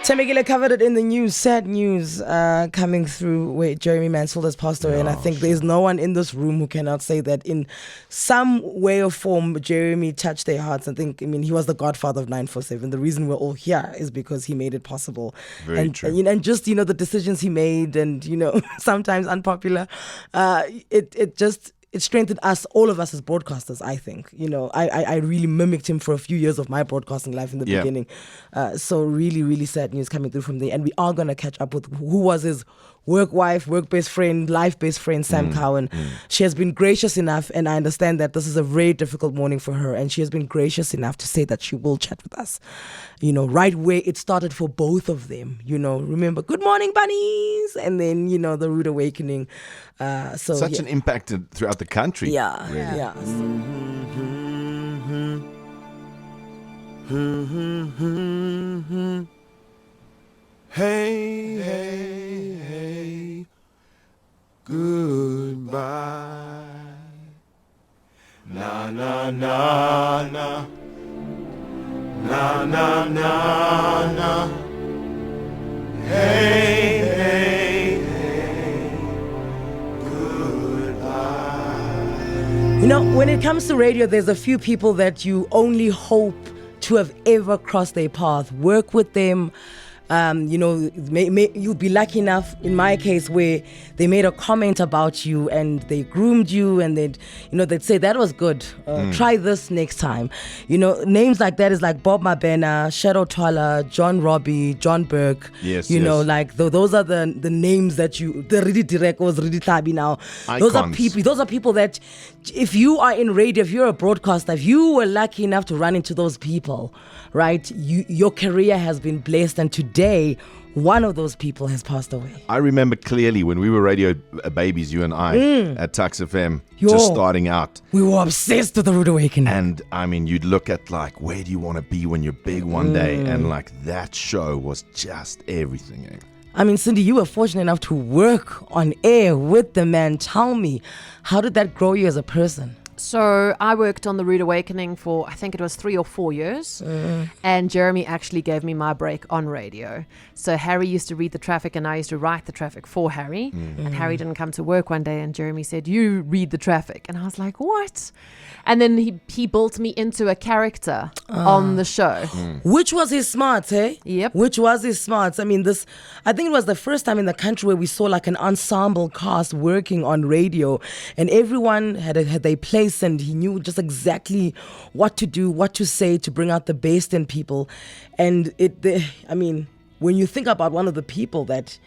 Temegile covered it in the news, sad news coming through where Jeremy Mansfield has passed away. And I think there's no one in this room who cannot say that in some way or form, Jeremy touched their hearts. I mean, he was the godfather of 947. The reason we're all here is because he made it possible. Very true. And just, the decisions he made and, sometimes unpopular, it strengthened us, all of us as broadcasters, I think. I really mimicked him for a few years of my broadcasting life in the beginning. So really, really sad news coming through from there. And we are going to catch up with who was his work wife, work best friend, life best friend, Sam Cowen. She has been gracious enough, and I understand that this is a very difficult morning for her, and she has been gracious enough to say that she will chat with us, right where it started for both of them. Remember, good morning, bunnies, and then, the rude awakening. Such an impact throughout the country. Yeah, really. yeah. Hey, hey, hey, goodbye. Na, na, na, na. Na, na, na, na. Hey, hey, hey, goodbye. When it comes to radio, there's a few people that you only hope to have ever crossed their path. Work with them. You'll be lucky enough, in my case, where they made a comment about you and they groomed you and they'd say, that was good. Try this next time. Names like that is like Bob Mabena, Shadow Twala, John Robbie, John Burke. Yes, those are the names that the really direct was really tabi now. Icons. Those are people that if you are in radio, if you're a broadcaster, if you were lucky enough to run into those people, right, your career has been blessed, and today one of those people has passed away. I remember clearly when we were radio babies, you and I, at Tux FM, just starting out. We were obsessed with the Rude Awakening. And I mean, you'd look at where do you want to be when you're big one day? And that show was just everything. Eh? I mean, Cindy, you were fortunate enough to work on air with the man. Tell me, how did that grow you as a person? So I worked on the Rude Awakening for, I think it was 3 or 4 years. And Jeremy actually gave me my break on radio. So Harry used to read the traffic and I used to write the traffic for Harry. And Harry didn't come to work one day and Jeremy said, you read the traffic. And I was like, what? And then he built me into a character on the show. Which was his smarts, eh? Yep. Which was his smarts. I mean, I think it was the first time in the country where we saw like an ensemble cast working on radio, and everyone had their place, and he knew just exactly what to do, what to say to bring out the best in people. And when you think about one of the people that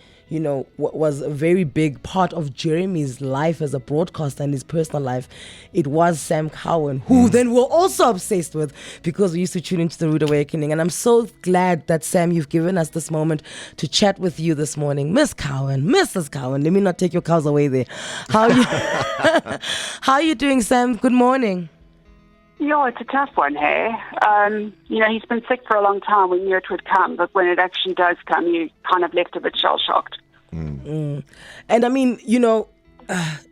was a very big part of Jeremy's life as a broadcaster and his personal life, it was Sam Cowen, who then we're also obsessed with because we used to tune into the Rude Awakening. And I'm so glad that, Sam, you've given us this moment to chat with you this morning. Miss Cowen, Mrs. Cowen, let me not take your cows away there. How are you doing, Sam? Good morning. Yeah, it's a tough one, hey? He's been sick for a long time. We knew it would come, but when it actually does come, you kind of left a bit shell-shocked. And I mean,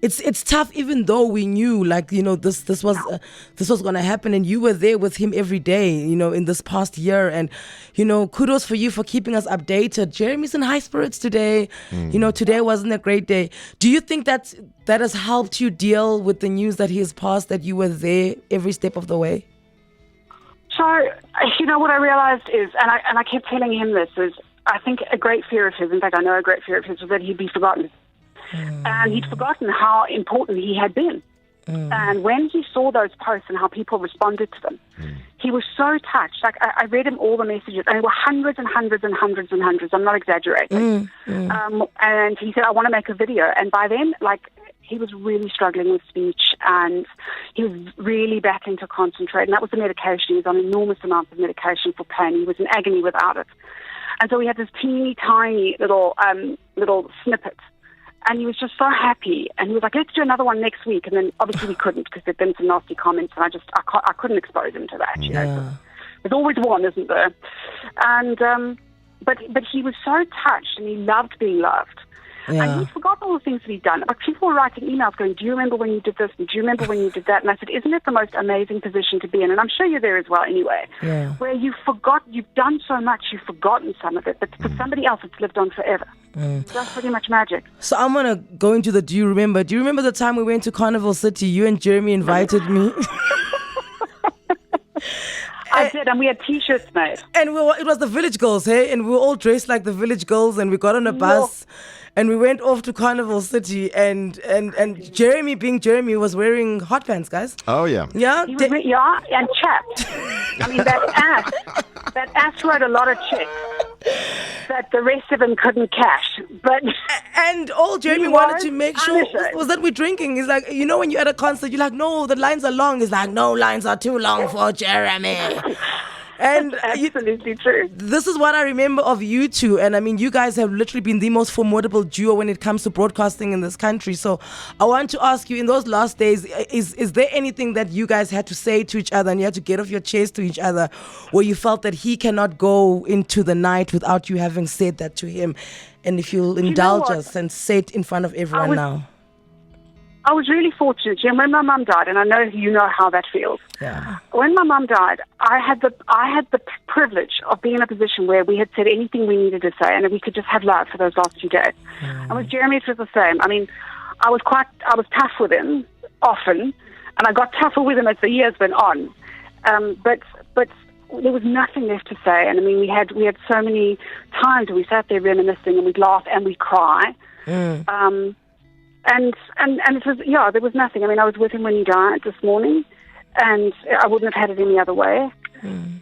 it's tough, even though we knew, this was going to happen, and you were there with him every day, in this past year. And, kudos for you for keeping us updated. Jeremy's in high spirits today. Today wasn't a great day. Do you think that has helped you deal with the news that he has passed, that you were there every step of the way? So, what I realized is, and I kept telling him this, is I think a great fear of his, in fact, I know a great fear of his, was that he'd be forgotten. And he'd forgotten how important he had been. And when he saw those posts and how people responded to them, he was so touched. Like, I read him all the messages, and there were hundreds and hundreds and hundreds and hundreds. I'm not exaggerating. And he said, I want to make a video. And by then, he was really struggling with speech, and he was really battling to concentrate. And that was the medication. He was on enormous amounts of medication for pain. He was in agony without it. And so we had this teeny tiny little snippet. And he was just so happy. And he was like, let's do another one next week. And then obviously we couldn't because there'd been some nasty comments. And I couldn't expose him to that, There's always one, isn't there? And, but he was so touched and he loved being loved. And he'd forgotten all the things that he'd done. Like people were writing emails going, do you remember when you did this? And do you remember when you did that? And I said, isn't it the most amazing position to be in? And I'm sure you're there as well anyway, where you've done so much, you've forgotten some of it, but for somebody else it's lived on forever. So that's pretty much magic. So I'm going to go into the do you remember? Do you remember the time we went to Carnival City? You and Jeremy invited me. I did, and we had T-shirts made. And it was the Village Girls, hey? And we were all dressed like the Village Girls, and we got on a bus, and we went off to Carnival City, and Jeremy, being Jeremy, was wearing hot pants, guys. Oh, yeah. Yeah? He was, and chapped. I mean, that ass wrote a lot of checks that the rest of them couldn't cash. But and all Jeremy wanted to make sure was that we're drinking. He's like, you know, when you're at a concert, you're like, no, the lines are long. He's like, no, lines are too long for Jeremy. And absolutely true. This is what I remember of you two. And I mean, you guys have literally been the most formidable duo when it comes to broadcasting in this country. So I want to ask you, in those last days, is there anything that you guys had to say to each other and you had to get off your chest to each other where you felt that he cannot go into the night without you having said that to him? And if you'll indulge us and say it in front of everyone now. I was really fortunate, Jim, when my mum died, and I know you know how that feels. Yeah. When my mum died, I had the privilege of being in a position where we had said anything we needed to say, and we could just have love for those last 2 days. And with Jeremy, it was the same. I mean, I was tough with him often, and I got tougher with him as the years went on. But there was nothing left to say, and I mean, we had so many times where we sat there reminiscing, and we'd laugh and we'd cry. And it was, there was nothing. I mean, I was with him when he died this morning, and I wouldn't have had it any other way. And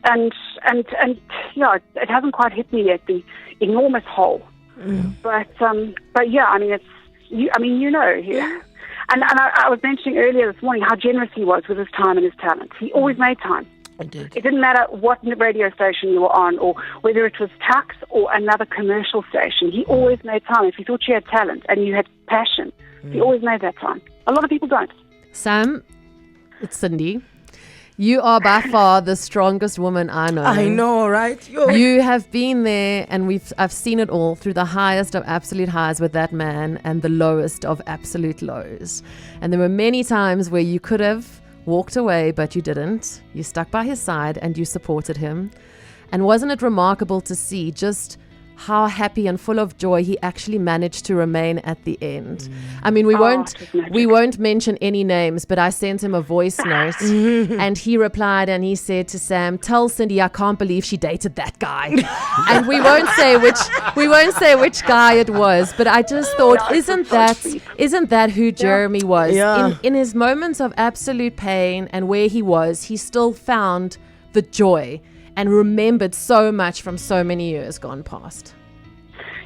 it hasn't quite hit me yet, the enormous hole. But yeah, I mean, it's, you know, and I was mentioning earlier this morning how generous he was with his time and his talent. He always made time. It didn't matter what radio station you were on, or whether it was Tux or another commercial station. He always made time. If he thought you had talent and you had passion, he always made that time. A lot of people don't. Sam, it's Cindy. You are by far the strongest woman I know. I know, right? You have been there, and I've seen it all, through the highest of absolute highs with that man and the lowest of absolute lows. And there were many times where you could have walked away, but you didn't. You stuck by his side and you supported him. And wasn't it remarkable to see just how happy and full of joy he actually managed to remain at the end? I mean, we won't mention any names, but I sent him a voice note and he replied and he said to Sam, "Tell Cindy I can't believe she dated that guy." And we won't say which guy it was, but I just thought, isn't that who Jeremy was? Yeah. In his moments of absolute pain and where he was, he still found the joy and remembered so much from so many years gone past.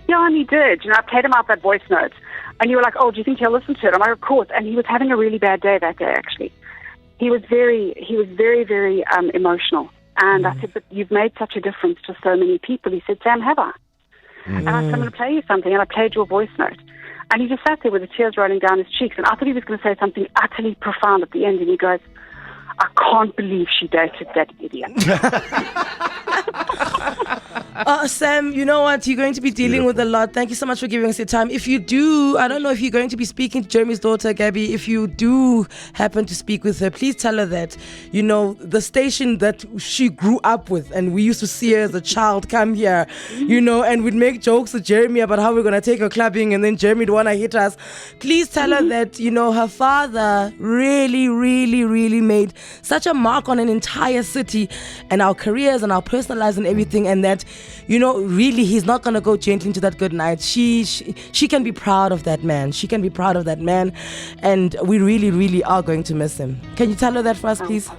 Yeah, and he did. You know, I played him out that voice note, and you were like, "Oh, do you think he'll listen to it?" I'm like, "Of course." And he was having a really bad day that day. Actually, he was very, very emotional. And I said, "But you've made such a difference to so many people." He said, "Sam, have I?" And I said, "I'm going to play you something," and I played your voice note. And he just sat there with the tears rolling down his cheeks. And I thought he was going to say something utterly profound at the end, and he goes, "I can't believe she dated that idiot." Sam, you know what? You're going to be dealing with a lot. Thank you so much for giving us your time. If you do, I don't know if you're going to be speaking to Jeremy's daughter, Gabby. If you do happen to speak with her, please tell her that, you know, the station that she grew up with, and we used to see her as a child come here, you know, and we'd make jokes with Jeremy about how we're going to take her clubbing, and then Jeremy would want to hit us. Please tell her that, you know, her father really, really, really made such a mark on an entire city and our careers and our personal lives and everything, and that, you know, really he's not going to go gently into that good night. She can be proud of that man. She can be proud of that man, and we really, really are going to miss him. Can you tell her that for us, please?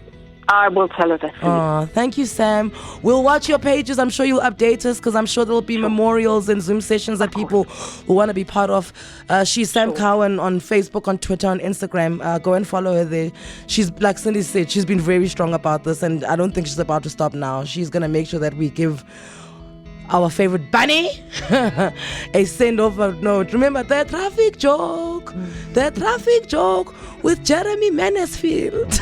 I will tell her that. Oh, thank you, Sam. We'll watch your pages. I'm sure you'll update us, because I'm sure there'll be memorials and Zoom sessions that people will want to be part of. She's Sam Cowen on Facebook, on Twitter, on Instagram. Go and follow her there. She's, like Cindy said, she's been very strong about this, and I don't think she's about to stop now. She's going to make sure that we give our favorite bunny a send-over note. Remember, the traffic joke with Jeremy Mansfield.